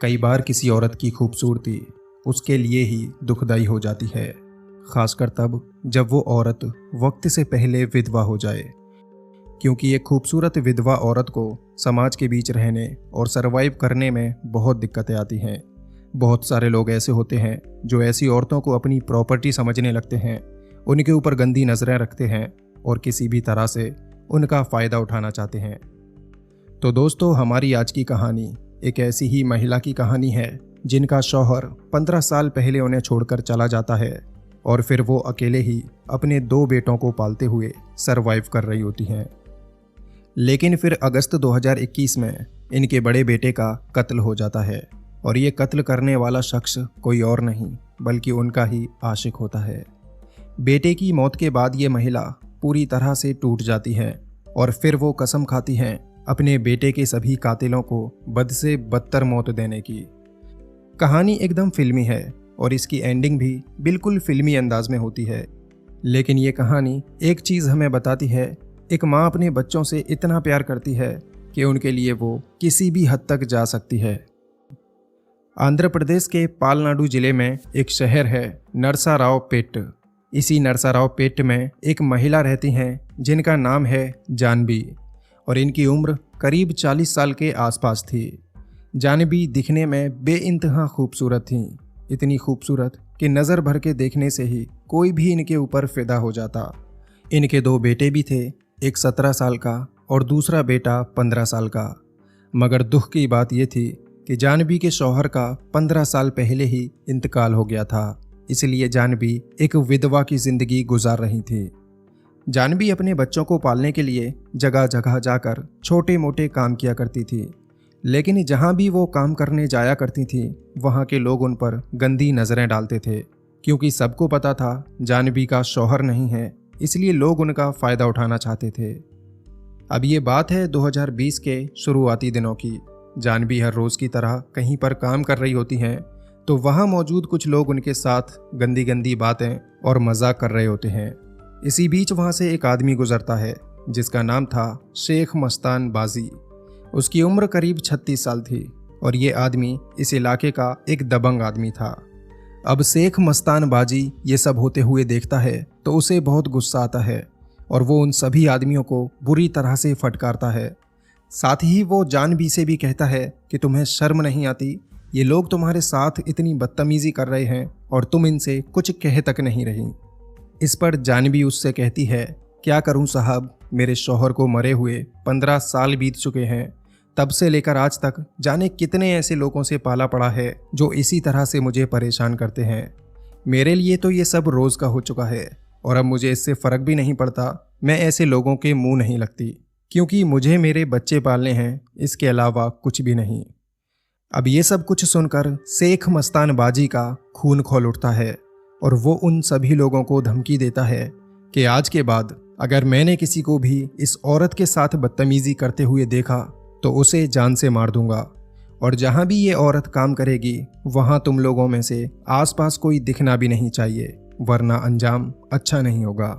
कई बार किसी औरत की खूबसूरती उसके लिए ही दुखदाई हो जाती है, खासकर तब जब वो औरत वक्त से पहले विधवा हो जाए। क्योंकि एक खूबसूरत विधवा औरत को समाज के बीच रहने और सरवाइव करने में बहुत दिक्कतें आती हैं। बहुत सारे लोग ऐसे होते हैं जो ऐसी औरतों को अपनी प्रॉपर्टी समझने लगते हैं, उनके ऊपर गंदी नज़रें रखते हैं और किसी भी तरह से उनका फ़ायदा उठाना चाहते हैं। तो दोस्तों, हमारी आज की कहानी एक ऐसी ही महिला की कहानी है जिनका शौहर 15 साल पहले उन्हें छोड़कर चला जाता है और फिर वो अकेले ही अपने 2 बेटों को पालते हुए सरवाइव कर रही होती हैं। लेकिन फिर अगस्त 2021 में इनके बड़े बेटे का कत्ल हो जाता है और ये कत्ल करने वाला शख्स कोई और नहीं बल्कि उनका ही आशिक होता है। बेटे की मौत के बाद ये महिला पूरी तरह से टूट जाती है और फिर वो कसम खाती हैं अपने बेटे के सभी कातिलों को बद से बदतर मौत देने की। कहानी एकदम फिल्मी है और इसकी एंडिंग भी बिल्कुल फिल्मी अंदाज में होती है। लेकिन ये कहानी एक चीज़ हमें बताती है, एक माँ अपने बच्चों से इतना प्यार करती है कि उनके लिए वो किसी भी हद तक जा सकती है। आंध्र प्रदेश के पालनाडु जिले में एक शहर है नरसारावपेट। इसी नरसारावपेट में एक महिला रहती हैं जिनका नाम है जानवी और इनकी उम्र करीब 40 साल के आसपास थी। जानवी दिखने में बेइंतहा खूबसूरत थीं, इतनी खूबसूरत कि नज़र भर के देखने से ही कोई भी इनके ऊपर फिदा हो जाता। इनके 2 बेटे भी थे, एक 17 साल का और दूसरा बेटा 15 साल का। मगर दुख की बात यह थी कि जानवी के शौहर का 15 साल पहले ही इंतकाल हो गया था, इसलिए जानवी एक विधवा की ज़िंदगी गुजार रही थी। जानवी अपने बच्चों को पालने के लिए जगह जगह जाकर छोटे मोटे काम किया करती थी, लेकिन जहाँ भी वो काम करने जाया करती थी वहाँ के लोग उन पर गंदी नज़रें डालते थे। क्योंकि सबको पता था जानवी का शौहर नहीं है, इसलिए लोग उनका फ़ायदा उठाना चाहते थे। अब ये बात है 2020 के शुरुआती दिनों की। जानवी हर रोज़ की तरह कहीं पर काम कर रही होती हैं तो वहाँ मौजूद कुछ लोग उनके साथ गंदी गंदी बातें और मजाक कर रहे होते हैं। इसी बीच वहाँ से एक आदमी गुजरता है जिसका नाम था शेख मस्तान बाजी। उसकी उम्र करीब 36 साल थी और ये आदमी इस इलाके का एक दबंग आदमी था। अब शेख मस्तान बाजी ये सब होते हुए देखता है तो उसे बहुत गुस्सा आता है और वो उन सभी आदमियों को बुरी तरह से फटकारता है। साथ ही वो जानवी से भी कहता है कि तुम्हें शर्म नहीं आती, ये लोग तुम्हारे साथ इतनी बदतमीजी कर रहे हैं और तुम इनसे कुछ कह तक नहीं रही। इस पर जानवी उससे कहती है, क्या करूं साहब, मेरे शौहर को मरे हुए 15 साल बीत चुके हैं। तब से लेकर आज तक जाने कितने ऐसे लोगों से पाला पड़ा है जो इसी तरह से मुझे परेशान करते हैं। मेरे लिए तो ये सब रोज़ का हो चुका है और अब मुझे इससे फ़र्क भी नहीं पड़ता। मैं ऐसे लोगों के मुंह नहीं लगती क्योंकि मुझे मेरे बच्चे पालने हैं, इसके अलावा कुछ भी नहीं। अब ये सब कुछ सुनकर शेख मस्तान बाजी का खून खौल उठता है और वो उन सभी लोगों को धमकी देता है कि आज के बाद अगर मैंने किसी को भी इस औरत के साथ बदतमीजी करते हुए देखा तो उसे जान से मार दूंगा और जहाँ भी ये औरत काम करेगी वहाँ तुम लोगों में से आसपास कोई दिखना भी नहीं चाहिए, वरना अंजाम अच्छा नहीं होगा।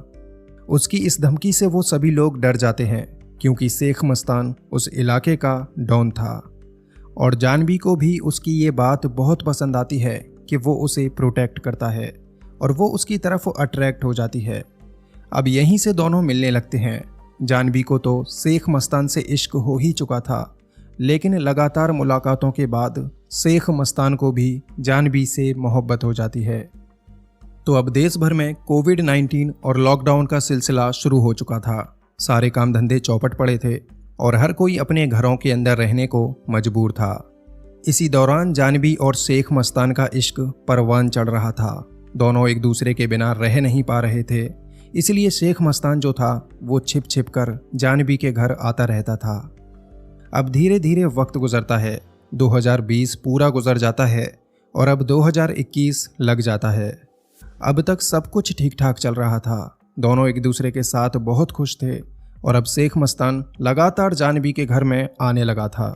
उसकी इस धमकी से वो सभी लोग डर जाते हैं क्योंकि शेख मस्तान उस इलाके का डॉन था और जानवी को भी उसकी ये बात बहुत पसंद आती है कि वो उसे प्रोटेक्ट करता है और वो उसकी तरफ अट्रैक्ट हो जाती है। अब यहीं से दोनों मिलने लगते हैं। जानवी को तो शेख मस्तान से इश्क हो ही चुका था, लेकिन लगातार मुलाकातों के बाद शेख मस्तान को भी जानवी से मोहब्बत हो जाती है। तो अब देश भर में कोविड-19 और लॉकडाउन का सिलसिला शुरू हो चुका था। सारे काम धंधे चौपट पड़े थे और हर कोई अपने घरों के अंदर रहने को मजबूर था। इसी दौरान जानवी और शेख मस्तान का इश्क परवान चढ़ रहा था। दोनों एक दूसरे के बिना रह नहीं पा रहे थे, इसलिए शेख मस्तान जो था वो छिप छिप कर जानवी के घर आता रहता था। अब धीरे धीरे वक्त गुजरता है, 2020 पूरा गुजर जाता है और अब 2021 लग जाता है। अब तक सब कुछ ठीक ठाक चल रहा था, दोनों एक दूसरे के साथ बहुत खुश थे और अब शेख मस्तान लगातार जानवी के घर में आने लगा था।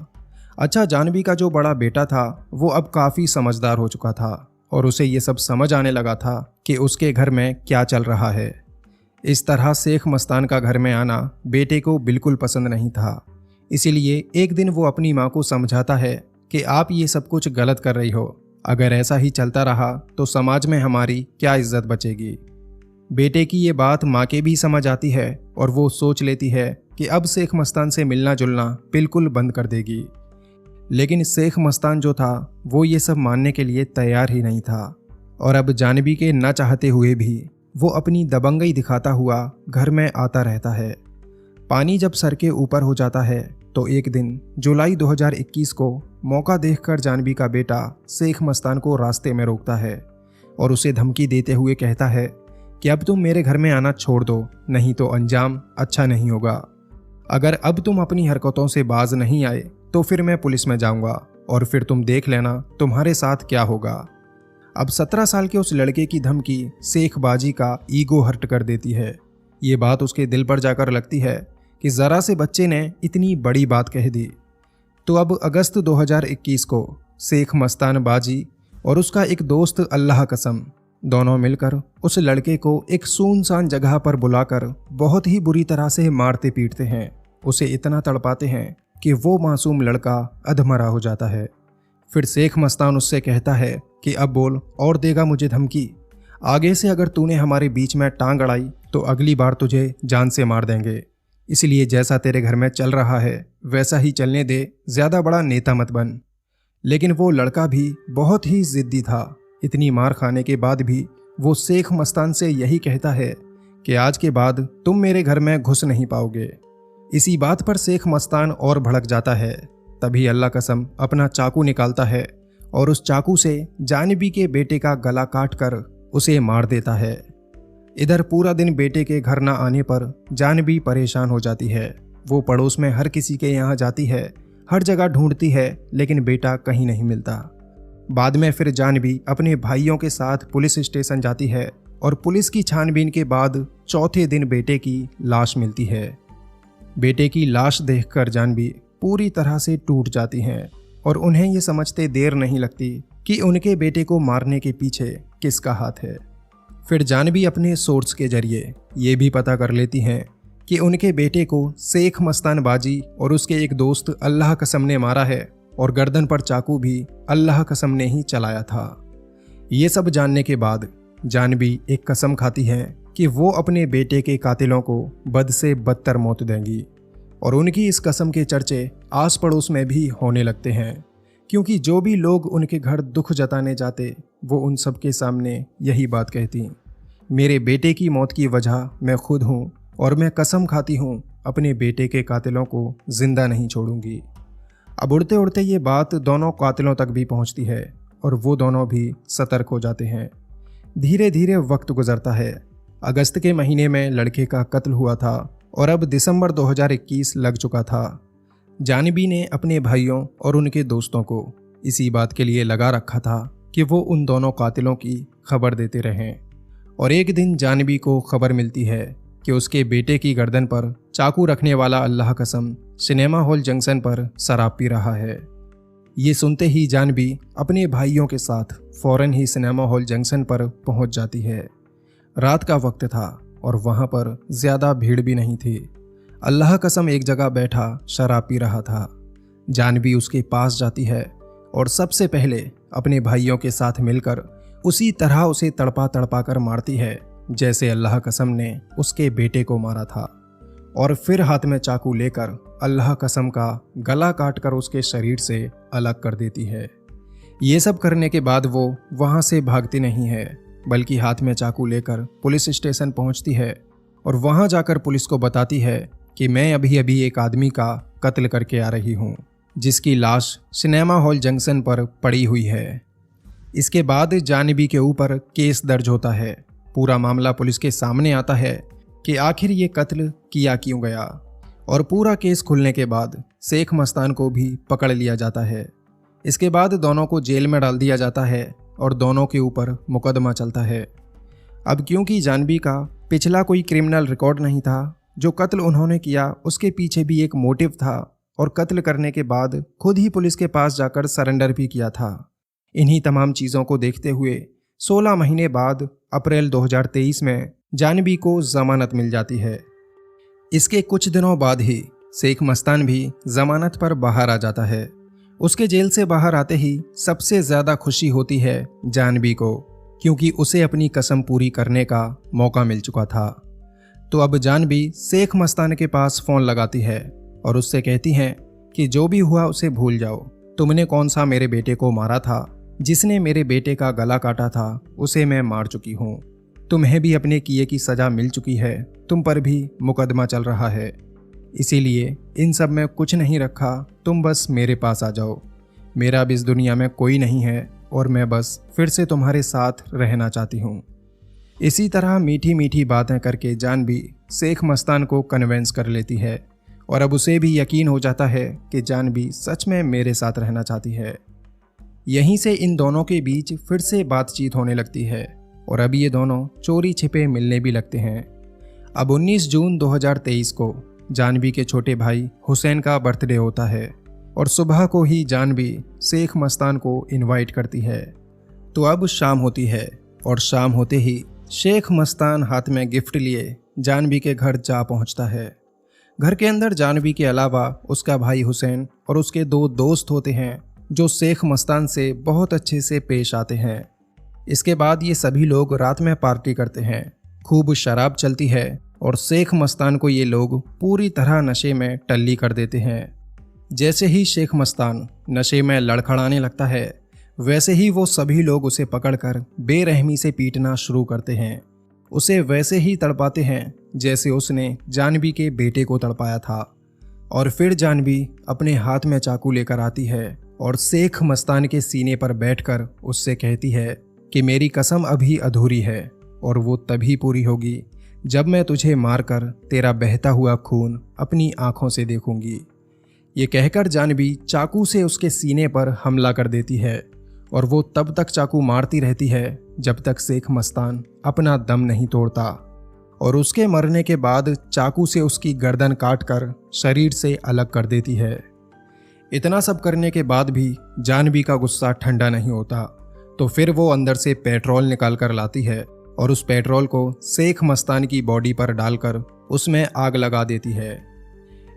अच्छा, जानवी का जो बड़ा बेटा था वो अब काफ़ी समझदार हो चुका था और उसे ये सब समझ आने लगा था कि उसके घर में क्या चल रहा है। इस तरह शेख मस्तान का घर में आना बेटे को बिल्कुल पसंद नहीं था, इसीलिए एक दिन वो अपनी माँ को समझाता है कि आप ये सब कुछ गलत कर रही हो। अगर ऐसा ही चलता रहा तो समाज में हमारी क्या इज्जत बचेगी। बेटे की ये बात माँ के भी समझ आती है और वो सोच लेती है कि अब शेख मस्तान से मिलना जुलना बिल्कुल बंद कर देगी। लेकिन शेख मस्तान जो था वो ये सब मानने के लिए तैयार ही नहीं था और अब जानवी के न चाहते हुए भी वो अपनी दबंगई दिखाता हुआ घर में आता रहता है। पानी जब सर के ऊपर हो जाता है तो एक दिन जुलाई 2021 को मौका देखकर जानवी का बेटा शेख मस्तान को रास्ते में रोकता है और उसे धमकी देते हुए कहता है कि अब तुम मेरे घर में आना छोड़ दो, नहीं तो अंजाम अच्छा नहीं होगा। अगर अब तुम अपनी हरकतों से बाज नहीं आए तो फिर मैं पुलिस में जाऊंगा और फिर तुम देख लेना तुम्हारे साथ क्या होगा। अब 17 साल के उस लड़के की धमकी शेख बाजी का ईगो हर्ट कर देती है। ये बात उसके दिल पर जाकर लगती है कि ज़रा से बच्चे ने इतनी बड़ी बात कह दी। तो अब अगस्त 2021 को शेख मस्तान बाजी और उसका एक दोस्त अल्लाह कसम दोनों मिलकर उस लड़के को एक सुनसान जगह पर बुलाकर बहुत ही बुरी तरह से मारते पीटते हैं। उसे इतना तड़पाते हैं कि वो मासूम लड़का अधमरा हो जाता है। फिर शेख मस्तान उससे कहता है कि अब बोल और देगा मुझे धमकी। आगे से अगर तूने हमारे बीच में टांग अड़ाई तो अगली बार तुझे जान से मार देंगे। इसलिए जैसा तेरे घर में चल रहा है वैसा ही चलने दे, ज़्यादा बड़ा नेता मत बन। लेकिन वो लड़का भी बहुत ही ज़िद्दी था। इतनी मार खाने के बाद भी वो शेख मस्तान से यही कहता है कि आज के बाद तुम मेरे घर में घुस नहीं पाओगे। इसी बात पर शेख मस्तान और भड़क जाता है। तभी अल्लाह कसम अपना चाकू निकालता है और उस चाकू से जानवी के बेटे का गला काट कर उसे मार देता है। इधर पूरा दिन बेटे के घर न आने पर जानवी परेशान हो जाती है। वो पड़ोस में हर किसी के यहाँ जाती है, हर जगह ढूंढती है, लेकिन बेटा कहीं नहीं मिलता। बाद में फिर जानवी अपने भाइयों के साथ पुलिस स्टेशन जाती है और पुलिस की छानबीन के बाद चौथे दिन बेटे की लाश मिलती है। बेटे की लाश देखकर जानवी पूरी तरह से टूट जाती हैं और उन्हें ये समझते देर नहीं लगती कि उनके बेटे को मारने के पीछे किसका हाथ है। फिर जानवी अपने सोर्स के जरिए ये भी पता कर लेती हैं कि उनके बेटे को शेख मस्तान बाजी और उसके एक दोस्त अल्लाह कसम ने मारा है और गर्दन पर चाकू भी अल्लाह कसम ने ही चलाया था। ये सब जानने के बाद जानवी एक कसम खाती है कि वो अपने बेटे के कातिलों को बद से बदतर मौत देंगी और उनकी इस कसम के चर्चे आस पड़ोस में भी होने लगते हैं, क्योंकि जो भी लोग उनके घर दुख जताने जाते वो उन सब के सामने यही बात कहती, मेरे बेटे की मौत की वजह मैं खुद हूँ और मैं कसम खाती हूँ अपने बेटे के कातिलों को जिंदा नहीं छोड़ूंगी। अब उड़ते उड़ते ये बात दोनों कातिलों तक भी पहुँचती है और वो दोनों भी सतर्क हो जाते हैं। धीरे धीरे वक्त गुजरता है। अगस्त के महीने में लड़के का कत्ल हुआ था और अब दिसंबर 2021 लग चुका था। जानवी ने अपने भाइयों और उनके दोस्तों को इसी बात के लिए लगा रखा था कि वो उन दोनों कातिलों की खबर देते रहें। और एक दिन जानवी को खबर मिलती है कि उसके बेटे की गर्दन पर चाकू रखने वाला अल्लाह कसम सिनेमा हॉल जंक्शन पर शराब पी रहा है। ये सुनते ही जानवी अपने भाइयों के साथ फौरन ही सिनेमा हॉल जंक्शन पर पहुंच जाती है। रात का वक्त था और वहां पर ज़्यादा भीड़ भी नहीं थी। अल्लाह कसम एक जगह बैठा शराब पी रहा था। जानवी उसके पास जाती है और सबसे पहले अपने भाइयों के साथ मिलकर उसी तरह उसे तड़पा तड़पा कर मारती है जैसे अल्लाह कसम ने उसके बेटे को मारा था, और फिर हाथ में चाकू लेकर अल्लाह कसम का गला काटकर उसके शरीर से अलग कर देती है। ये सब करने के बाद वो वहाँ से भागती नहीं है, बल्कि हाथ में चाकू लेकर पुलिस स्टेशन पहुँचती है और वहाँ जाकर पुलिस को बताती है कि मैं अभी अभी एक आदमी का कत्ल करके आ रही हूँ, जिसकी लाश सिनेमा हॉल जंक्शन पर पड़ी हुई है। इसके बाद जानवी के ऊपर केस दर्ज होता है। पूरा मामला पुलिस के सामने आता है कि आखिर ये कत्ल किया क्यों गया, और पूरा केस खुलने के बाद शेख मस्तान को भी पकड़ लिया जाता है। इसके बाद दोनों को जेल में डाल दिया जाता है और दोनों के ऊपर मुकदमा चलता है। अब क्योंकि जानवी का पिछला कोई क्रिमिनल रिकॉर्ड नहीं था, जो कत्ल उन्होंने किया उसके पीछे भी एक मोटिव था और कत्ल करने के बाद खुद ही पुलिस के पास जाकर सरेंडर भी किया था। इन्हीं तमाम चीज़ों को देखते हुए 16 महीने बाद अप्रैल 2023 में जानवी को जमानत मिल जाती है। इसके कुछ दिनों बाद ही शेख मस्तान भी जमानत पर बाहर आ जाता है उसके जेल से बाहर आते ही सबसे ज़्यादा खुशी होती है जानवी को, क्योंकि उसे अपनी कसम पूरी करने का मौका मिल चुका था। तो अब जानवी शेख मस्तान के पास फ़ोन लगाती है और उससे कहती हैं कि जो भी हुआ उसे भूल जाओ। तुमने कौन सा मेरे बेटे को मारा था? जिसने मेरे बेटे का गला काटा था उसे मैं मार चुकी हूँ। तुम्हें भी अपने किए की सज़ा मिल चुकी है, तुम पर भी मुकदमा चल रहा है। इसीलिए इन सब में कुछ नहीं रखा, तुम बस मेरे पास आ जाओ। मेरा अब इस दुनिया में कोई नहीं है और मैं बस फिर से तुम्हारे साथ रहना चाहती हूँ। इसी तरह मीठी मीठी बातें करके जानवी शेख मस्तान को कन्वेंस कर लेती है और अब उसे भी यकीन हो जाता है कि जानवी सच में मेरे साथ रहना चाहती है। यहीं से इन दोनों के बीच फिर से बातचीत होने लगती है और अब ये दोनों चोरी छिपे मिलने भी लगते हैं। अब 19 जून 2023 को जानवी के छोटे भाई हुसैन का बर्थडे होता है और सुबह को ही जानवी शेख मस्तान को इनवाइट करती है। तो अब शाम होती है और शाम होते ही शेख मस्तान हाथ में गिफ्ट लिए जानवी के घर जा पहुंचता है। घर के अंदर जानवी के अलावा उसका भाई हुसैन और उसके 2 दोस्त होते हैं जो शेख मस्तान से बहुत अच्छे से पेश आते हैं। इसके बाद ये सभी लोग रात में पार्टी करते हैं, खूब शराब चलती है और शेख मस्तान को ये लोग पूरी तरह नशे में टल्ली कर देते हैं। जैसे ही शेख मस्तान नशे में लड़खड़ाने लगता है वैसे ही वो सभी लोग उसे पकड़कर बेरहमी से पीटना शुरू करते हैं। उसे वैसे ही तड़पाते हैं जैसे उसने जानवी के बेटे को तड़पाया था। और फिर जानवी अपने हाथ में चाकू लेकर आती है और शेख मस्तान के सीने पर बैठकर उससे कहती है कि मेरी कसम अभी अधूरी है और वो तभी पूरी होगी जब मैं तुझे मारकर तेरा बहता हुआ खून अपनी आंखों से देखूंगी। ये कहकर जानवी चाकू से उसके सीने पर हमला कर देती है और वो तब तक चाकू मारती रहती है जब तक शेख मस्तान अपना दम नहीं तोड़ता और उसके मरने के बाद चाकू से उसकी गर्दन काटकर शरीर से अलग कर देती है। इतना सब करने के बाद भी जानवी का गुस्सा ठंडा नहीं होता, तो फिर वो अंदर से पेट्रोल निकाल कर लाती है और उस पेट्रोल को शेख मस्तान की बॉडी पर डालकर उसमें आग लगा देती है।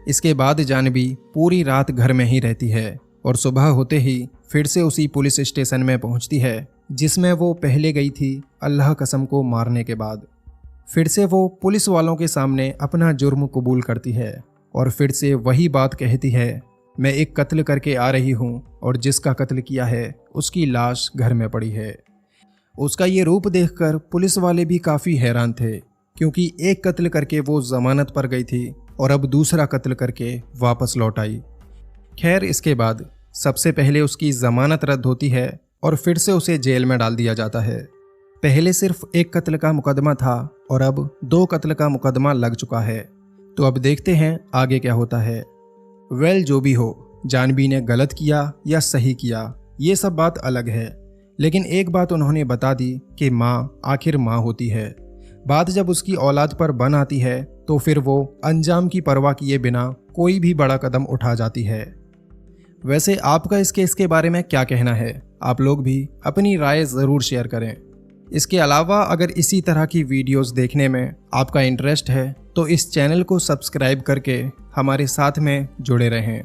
इसके बाद जानवी पूरी रात घर में ही रहती है और सुबह होते ही फिर से उसी पुलिस स्टेशन में पहुंचती है जिसमें वो पहले गई थी अल्लाह कसम को मारने के बाद। फिर से वो पुलिस वालों के सामने अपना जुर्म कबूल करती है और फिर से वही बात कहती है, मैं एक कत्ल करके आ रही हूँ और जिसका कत्ल किया है उसकी लाश घर में पड़ी है। उसका ये रूप देखकर पुलिस वाले भी काफ़ी हैरान थे, क्योंकि एक कत्ल करके वो जमानत पर गई थी और अब दूसरा कत्ल करके वापस लौट आई। खैर, इसके बाद सबसे पहले उसकी जमानत रद्द होती है और फिर से उसे जेल में डाल दिया जाता है। पहले सिर्फ एक कत्ल का मुकदमा था और अब 2 कत्ल का मुकदमा लग चुका है। तो अब देखते हैं आगे क्या होता है। जो भी हो, जानवी ने गलत किया या सही किया ये सब बात अलग है, लेकिन एक बात उन्होंने बता दी कि माँ आखिर माँ होती है। बात जब उसकी औलाद पर बन आती है तो फिर वो अंजाम की परवाह किए बिना कोई भी बड़ा कदम उठा जाती है। वैसे आपका इस केस के बारे में क्या कहना है? आप लोग भी अपनी राय ज़रूर शेयर करें। इसके अलावा अगर इसी तरह की वीडियोस देखने में आपका इंटरेस्ट है तो इस चैनल को सब्सक्राइब करके हमारे साथ में जुड़े रहें।